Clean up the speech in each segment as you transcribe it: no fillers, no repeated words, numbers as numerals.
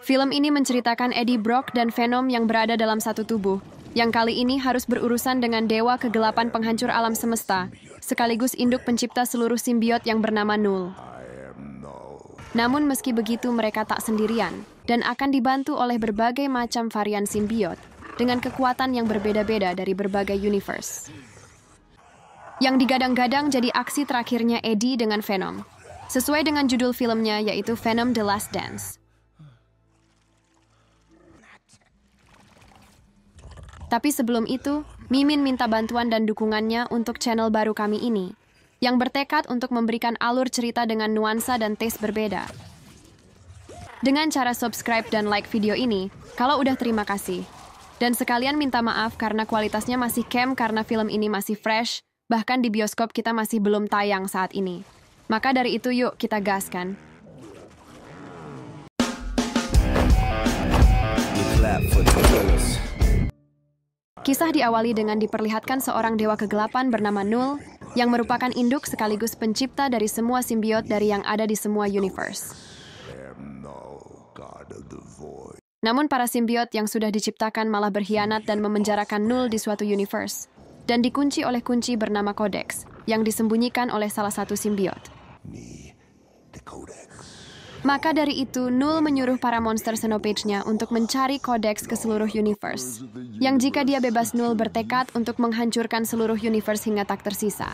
Film ini menceritakan Eddie Brock dan Venom yang berada dalam satu tubuh, yang kali ini harus berurusan dengan dewa kegelapan penghancur alam semesta, sekaligus induk pencipta seluruh simbiot yang bernama Null. Namun meski begitu mereka tak sendirian, dan akan dibantu oleh berbagai macam varian simbiot, dengan kekuatan yang berbeda-beda dari berbagai universe. Yang digadang-gadang jadi aksi terakhirnya Eddie dengan Venom, sesuai dengan judul filmnya yaitu Venom The Last Dance. Tapi sebelum itu, Mimin minta bantuan dan dukungannya untuk channel baru kami ini, yang bertekad untuk memberikan alur cerita dengan nuansa dan taste berbeda. Dengan cara subscribe dan like video ini, kalau udah terima kasih. Dan sekalian minta maaf karena kualitasnya masih camp karena film ini masih fresh, bahkan di bioskop kita masih belum tayang saat ini. Maka dari itu yuk kita gaskan. Kisah diawali dengan diperlihatkan seorang dewa kegelapan bernama Null, yang merupakan induk sekaligus pencipta dari semua simbiot dari yang ada di semua universe. Namun para simbiot yang sudah diciptakan malah berkhianat dan memenjarakan Null di suatu universe, dan dikunci oleh kunci bernama Codex, yang disembunyikan oleh salah satu simbiot. Maka dari itu, Null menyuruh para monster Xenopage-nya untuk mencari Codex ke seluruh universe, yang jika dia bebas Null bertekad untuk menghancurkan seluruh universe hingga tak tersisa.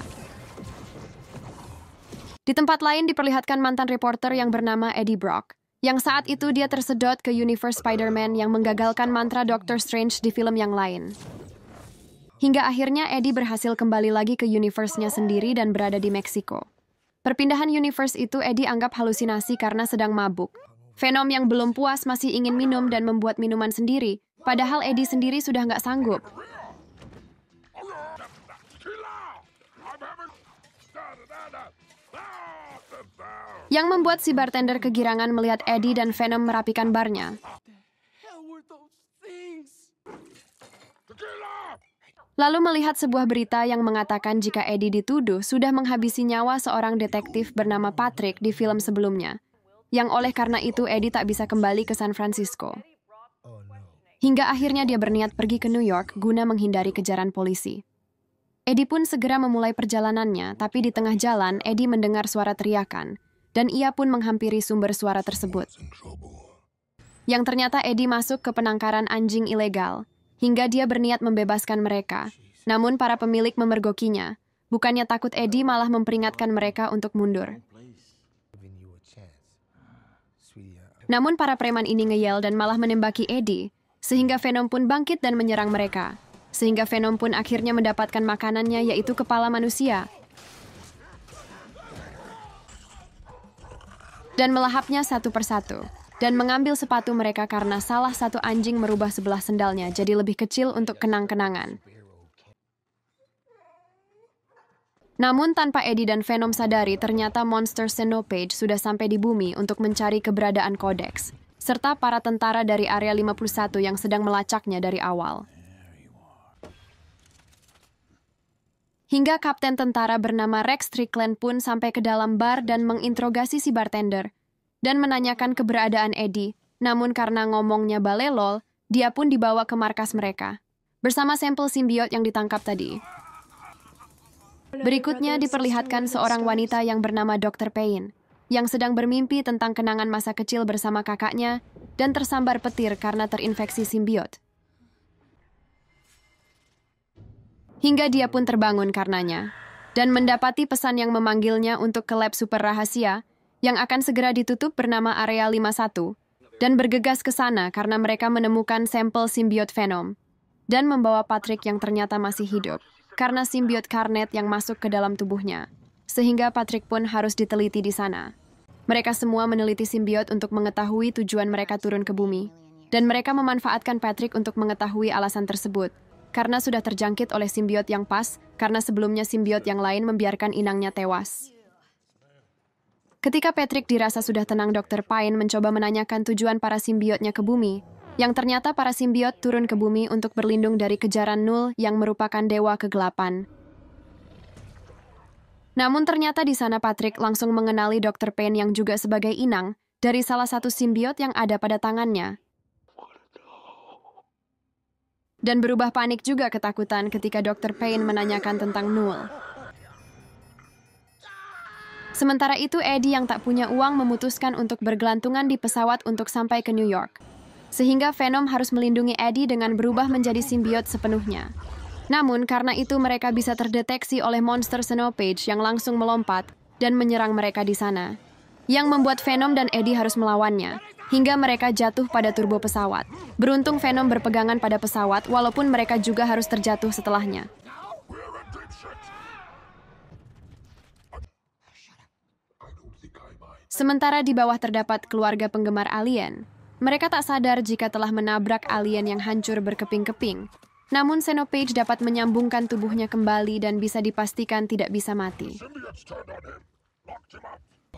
Di tempat lain diperlihatkan mantan reporter yang bernama Eddie Brock, yang saat itu dia tersedot ke universe Spider-Man yang menggagalkan mantra Doctor Strange di film yang lain. Hingga akhirnya Eddie berhasil kembali lagi ke universe-nya sendiri dan berada di Meksiko. Perpindahan universe itu Eddie anggap halusinasi karena sedang mabuk. Venom yang belum puas masih ingin minum dan membuat minuman sendiri, padahal Eddie sendiri sudah nggak sanggup. Yang membuat si bartender kegirangan melihat Eddie dan Venom merapikan barnya. Lalu melihat sebuah berita yang mengatakan jika Eddie dituduh sudah menghabisi nyawa seorang detektif bernama Patrick di film sebelumnya, yang oleh karena itu Eddie tak bisa kembali ke San Francisco. Hingga akhirnya dia berniat pergi ke New York guna menghindari kejaran polisi. Eddie pun segera memulai perjalanannya, tapi di tengah jalan Eddie mendengar suara teriakan, dan ia pun menghampiri sumber suara tersebut. Yang ternyata Eddie masuk ke penangkaran anjing ilegal, hingga dia berniat membebaskan mereka. Namun para pemilik memergokinya. Bukannya takut Eddie malah memperingatkan mereka untuk mundur. Namun para preman ini ngeyel dan malah menembaki Eddie, sehingga Venom pun bangkit dan menyerang mereka. Sehingga Venom pun akhirnya mendapatkan makanannya yaitu kepala manusia. Dan melahapnya satu persatu. Dan mengambil sepatu mereka karena salah satu anjing merubah sebelah sendalnya jadi lebih kecil untuk kenang-kenangan. Namun tanpa Eddie dan Venom sadari, ternyata monster Xenopage sudah sampai di bumi untuk mencari keberadaan Codex, serta para tentara dari Area 51 yang sedang melacaknya dari awal. Hingga kapten tentara bernama Rex Strickland pun sampai ke dalam bar dan menginterogasi si bartender, dan menanyakan keberadaan Eddie, namun karena ngomongnya balelol, dia pun dibawa ke markas mereka, bersama sampel simbiot yang ditangkap tadi. Berikutnya diperlihatkan seorang wanita yang bernama Dr. Payne, yang sedang bermimpi tentang kenangan masa kecil bersama kakaknya, dan tersambar petir karena terinfeksi simbiot. Hingga dia pun terbangun karenanya, dan mendapati pesan yang memanggilnya untuk ke lab super rahasia, yang akan segera ditutup bernama Area 51, dan bergegas ke sana karena mereka menemukan sampel simbiot Venom, dan membawa Patrick yang ternyata masih hidup, karena simbiot Carnet yang masuk ke dalam tubuhnya, sehingga Patrick pun harus diteliti di sana. Mereka semua meneliti simbiot untuk mengetahui tujuan mereka turun ke bumi, dan mereka memanfaatkan Patrick untuk mengetahui alasan tersebut, karena sudah terjangkit oleh simbiot yang pas, karena sebelumnya simbiot yang lain membiarkan inangnya tewas. Ketika Patrick dirasa sudah tenang, Dr. Payne mencoba menanyakan tujuan para simbiotnya ke bumi, yang ternyata para simbiot turun ke bumi untuk berlindung dari kejaran Null yang merupakan dewa kegelapan. Namun ternyata di sana Patrick langsung mengenali Dr. Payne yang juga sebagai inang, dari salah satu simbiot yang ada pada tangannya. Dan berubah panik juga ketakutan ketika Dr. Payne menanyakan tentang Null. Sementara itu, Eddie yang tak punya uang memutuskan untuk bergelantungan di pesawat untuk sampai ke New York. Sehingga Venom harus melindungi Eddie dengan berubah menjadi simbiot sepenuhnya. Namun, karena itu mereka bisa terdeteksi oleh monster Xenopage yang langsung melompat dan menyerang mereka di sana. Yang membuat Venom dan Eddie harus melawannya, hingga mereka jatuh pada turbo pesawat. Beruntung Venom berpegangan pada pesawat, walaupun mereka juga harus terjatuh setelahnya. Sementara di bawah terdapat keluarga penggemar alien. Mereka tak sadar jika telah menabrak alien yang hancur berkeping-keping. Namun Xenopage dapat menyambungkan tubuhnya kembali dan bisa dipastikan tidak bisa mati.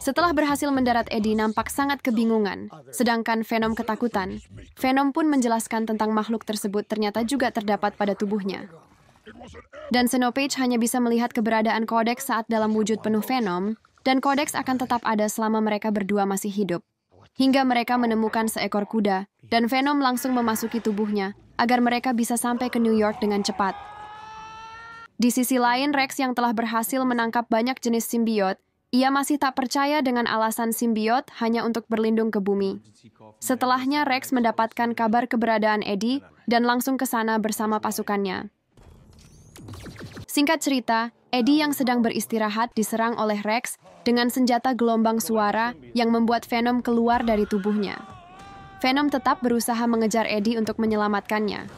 Setelah berhasil mendarat, Eddie nampak sangat kebingungan, sedangkan Venom ketakutan. Venom pun menjelaskan tentang makhluk tersebut ternyata juga terdapat pada tubuhnya. Dan Xenopage hanya bisa melihat keberadaan Codex saat dalam wujud penuh Venom, dan Codex akan tetap ada selama mereka berdua masih hidup. Hingga mereka menemukan seekor kuda, dan Venom langsung memasuki tubuhnya, agar mereka bisa sampai ke New York dengan cepat. Di sisi lain, Rex yang telah berhasil menangkap banyak jenis simbiot, ia masih tak percaya dengan alasan simbiot hanya untuk berlindung ke bumi. Setelahnya, Rex mendapatkan kabar keberadaan Eddie dan langsung ke sana bersama pasukannya. Singkat cerita, Eddie yang sedang beristirahat diserang oleh Rex dengan senjata gelombang suara yang membuat Venom keluar dari tubuhnya. Venom tetap berusaha mengejar Eddie untuk menyelamatkannya.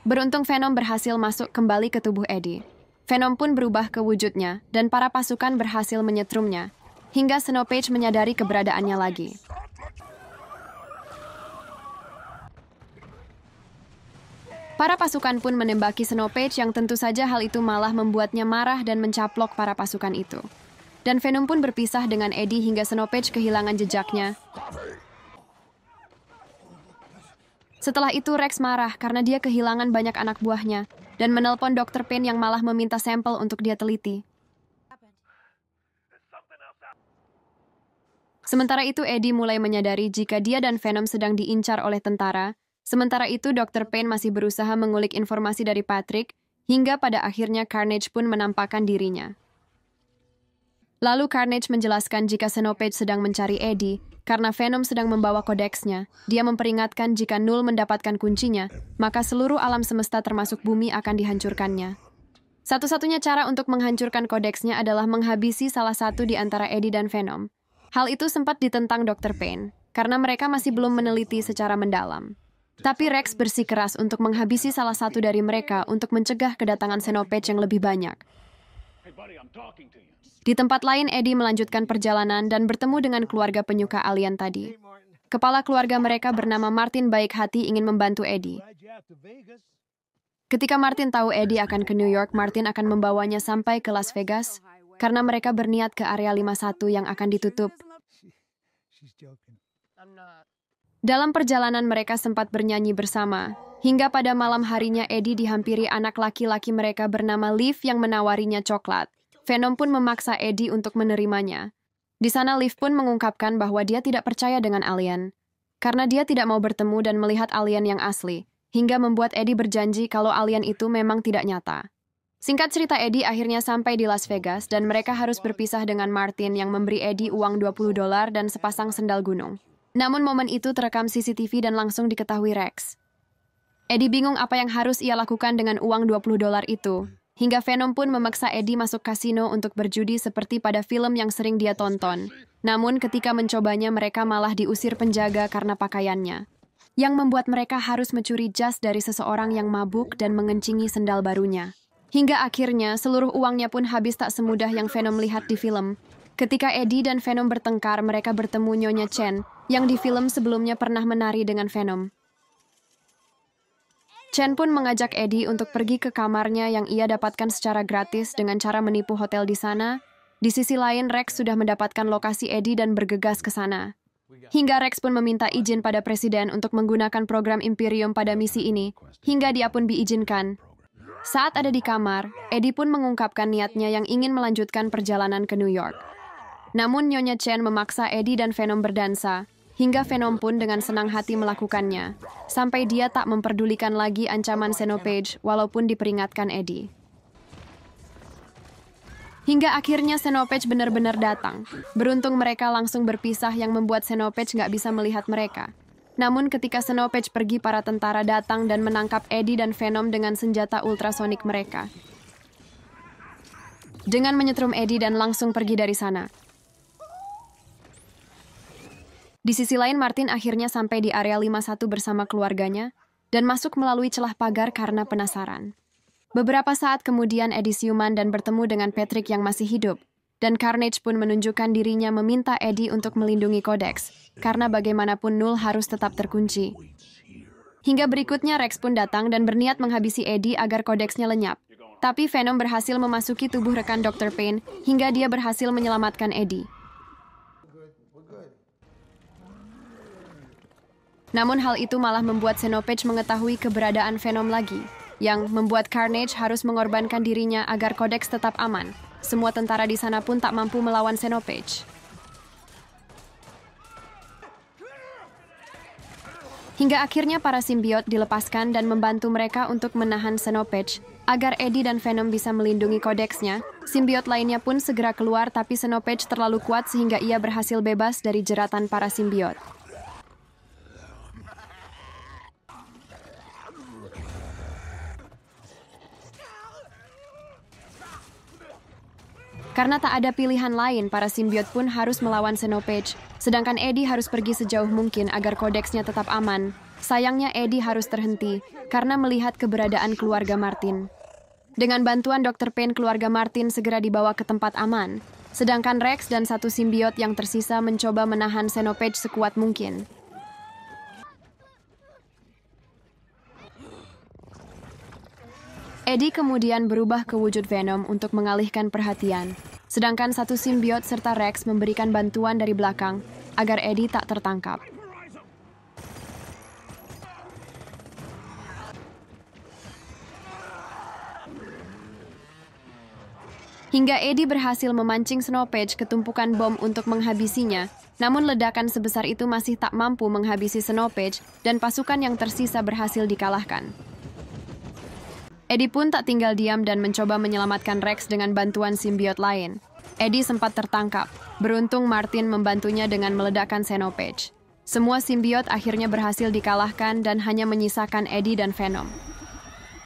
Beruntung Venom berhasil masuk kembali ke tubuh Eddie. Venom pun berubah ke wujudnya, dan para pasukan berhasil menyetrumnya, hingga Xenopage menyadari keberadaannya lagi. Para pasukan pun menembaki Xenopage yang tentu saja hal itu malah membuatnya marah dan mencaplok para pasukan itu. Dan Venom pun berpisah dengan Eddie hingga Xenopage kehilangan jejaknya. Setelah itu Rex marah karena dia kehilangan banyak anak buahnya dan menelpon Dr. Payne yang malah meminta sampel untuk dia teliti. Sementara itu Eddie mulai menyadari jika dia dan Venom sedang diincar oleh tentara. Sementara itu Dr. Payne masih berusaha mengulik informasi dari Patrick hingga pada akhirnya Carnage pun menampakkan dirinya. Lalu Carnage menjelaskan jika Xenopage sedang mencari Eddie karena Venom sedang membawa kodeksnya. Dia memperingatkan jika Null mendapatkan kuncinya, maka seluruh alam semesta termasuk bumi akan dihancurkannya. Satu-satunya cara untuk menghancurkan kodeksnya adalah menghabisi salah satu di antara Eddie dan Venom. Hal itu sempat ditentang Dr. Payne, karena mereka masih belum meneliti secara mendalam. Tapi Rex bersikeras untuk menghabisi salah satu dari mereka untuk mencegah kedatangan Xenopage yang lebih banyak. Di tempat lain, Eddie melanjutkan perjalanan dan bertemu dengan keluarga penyuka alien tadi. Kepala keluarga mereka bernama Martin baik hati ingin membantu Eddie. Ketika Martin tahu Eddie akan ke New York, Martin akan membawanya sampai ke Las Vegas karena mereka berniat ke area 51 yang akan ditutup. Dalam perjalanan mereka sempat bernyanyi bersama, hingga pada malam harinya Eddie dihampiri anak laki-laki mereka bernama Liv yang menawarinya coklat. Venom pun memaksa Eddie untuk menerimanya. Di sana Liv pun mengungkapkan bahwa dia tidak percaya dengan alien, karena dia tidak mau bertemu dan melihat alien yang asli, hingga membuat Eddie berjanji kalau alien itu memang tidak nyata. Singkat cerita, Eddie akhirnya sampai di Las Vegas dan mereka harus berpisah dengan Martin yang memberi Eddie uang $20 dan sepasang sendal gunung. Namun momen itu terekam CCTV dan langsung diketahui Rex. Eddie bingung apa yang harus ia lakukan dengan uang $20 itu. Hingga Venom pun memaksa Eddie masuk kasino untuk berjudi seperti pada film yang sering dia tonton. Namun ketika mencobanya mereka malah diusir penjaga karena pakaiannya. Yang membuat mereka harus mencuri jas dari seseorang yang mabuk dan mengencingi sendal barunya. Hingga akhirnya seluruh uangnya pun habis tak semudah yang Venom lihat di film. Ketika Eddie dan Venom bertengkar, mereka bertemu Nyonya Chen yang di film sebelumnya pernah menari dengan Venom. Chen pun mengajak Eddie untuk pergi ke kamarnya yang ia dapatkan secara gratis dengan cara menipu hotel di sana. Di sisi lain, Rex sudah mendapatkan lokasi Eddie dan bergegas ke sana. Hingga Rex pun meminta izin pada Presiden untuk menggunakan program Imperium pada misi ini, hingga dia pun diizinkan. Saat ada di kamar, Eddie pun mengungkapkan niatnya yang ingin melanjutkan perjalanan ke New York. Namun Nyonya Chen memaksa Eddie dan Venom berdansa, hingga Venom pun dengan senang hati melakukannya, sampai dia tak memperdulikan lagi ancaman Xenopage walaupun diperingatkan Eddie. Hingga akhirnya Xenopage benar-benar datang. Beruntung mereka langsung berpisah yang membuat Xenopage nggak bisa melihat mereka. Namun ketika Xenopage pergi, para tentara datang dan menangkap Eddie dan Venom dengan senjata ultrasonik mereka. Dengan menyetrum Eddie dan langsung pergi dari sana. Di sisi lain, Martin akhirnya sampai di area 51 bersama keluarganya dan masuk melalui celah pagar karena penasaran. Beberapa saat kemudian Eddie siuman dan bertemu dengan Patrick yang masih hidup, dan Carnage pun menunjukkan dirinya meminta Eddie untuk melindungi Codex, karena bagaimanapun Null harus tetap terkunci. Hingga berikutnya Rex pun datang dan berniat menghabisi Eddie agar Codexnya lenyap. Tapi Venom berhasil memasuki tubuh rekan Dr. Payne hingga dia berhasil menyelamatkan Eddie. Namun hal itu malah membuat Xenopage mengetahui keberadaan Venom lagi, yang membuat Carnage harus mengorbankan dirinya agar Codex tetap aman. Semua tentara di sana pun tak mampu melawan Xenopage. Hingga akhirnya para simbiot dilepaskan dan membantu mereka untuk menahan Xenopage, agar Eddie dan Venom bisa melindungi Codexnya. Simbiot lainnya pun segera keluar, tapi Xenopage terlalu kuat sehingga ia berhasil bebas dari jeratan para simbiot. Karena tak ada pilihan lain, para simbiot pun harus melawan Xenopage, sedangkan Eddie harus pergi sejauh mungkin agar Codexnya tetap aman. Sayangnya Eddie harus terhenti karena melihat keberadaan keluarga Martin. Dengan bantuan Dr. Payne, keluarga Martin segera dibawa ke tempat aman, sedangkan Rex dan satu simbiot yang tersisa mencoba menahan Xenopage sekuat mungkin. Eddie kemudian berubah ke wujud Venom untuk mengalihkan perhatian, sedangkan satu simbiot serta Rex memberikan bantuan dari belakang agar Eddie tak tertangkap. Hingga Eddie berhasil memancing Xenopage ke tumpukan bom untuk menghabisinya, namun ledakan sebesar itu masih tak mampu menghabisi Xenopage dan pasukan yang tersisa berhasil dikalahkan. Eddie pun tak tinggal diam dan mencoba menyelamatkan Rex dengan bantuan simbiot lain. Eddie sempat tertangkap. Beruntung Martin membantunya dengan meledakkan Xenopage. Semua simbiot akhirnya berhasil dikalahkan dan hanya menyisakan Eddie dan Venom.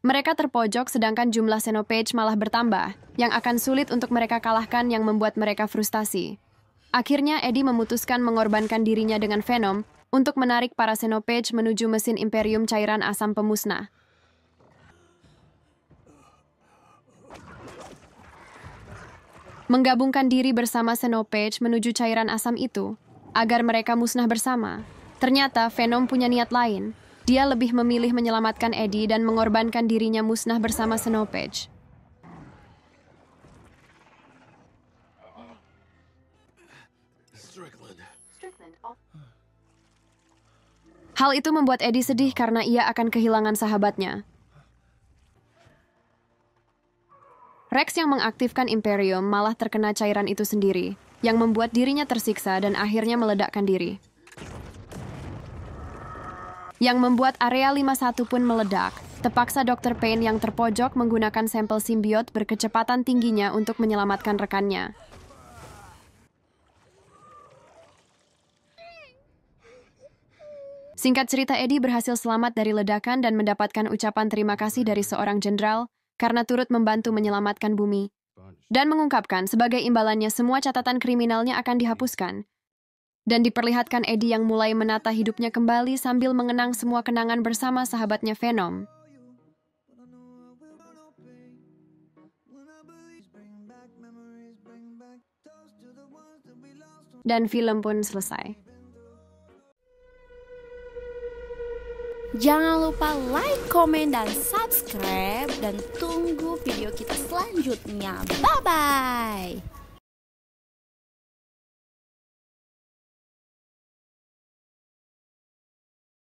Mereka terpojok sedangkan jumlah Xenopage malah bertambah, yang akan sulit untuk mereka kalahkan yang membuat mereka frustasi. Akhirnya Eddie memutuskan mengorbankan dirinya dengan Venom untuk menarik para Xenopage menuju mesin Imperium cairan asam pemusnah. Menggabungkan diri bersama Xenopage menuju cairan asam itu, agar mereka musnah bersama. Ternyata Venom punya niat lain. Dia lebih memilih menyelamatkan Eddie dan mengorbankan dirinya musnah bersama Xenopage. Hal itu membuat Eddie sedih karena ia akan kehilangan sahabatnya. Rex yang mengaktifkan Imperium malah terkena cairan itu sendiri, yang membuat dirinya tersiksa dan akhirnya meledakkan diri. Yang membuat area 51 pun meledak. Terpaksa Dr. Payne yang terpojok menggunakan sampel simbiot berkecepatan tingginya untuk menyelamatkan rekannya. Singkat cerita, Eddie berhasil selamat dari ledakan dan mendapatkan ucapan terima kasih dari seorang jenderal karena turut membantu menyelamatkan bumi, dan mengungkapkan sebagai imbalannya semua catatan kriminalnya akan dihapuskan. Dan diperlihatkan Eddie yang mulai menata hidupnya kembali sambil mengenang semua kenangan bersama sahabatnya Venom. Dan film pun selesai. Jangan lupa like, komen, dan subscribe. Dan tunggu video kita selanjutnya. Bye-bye!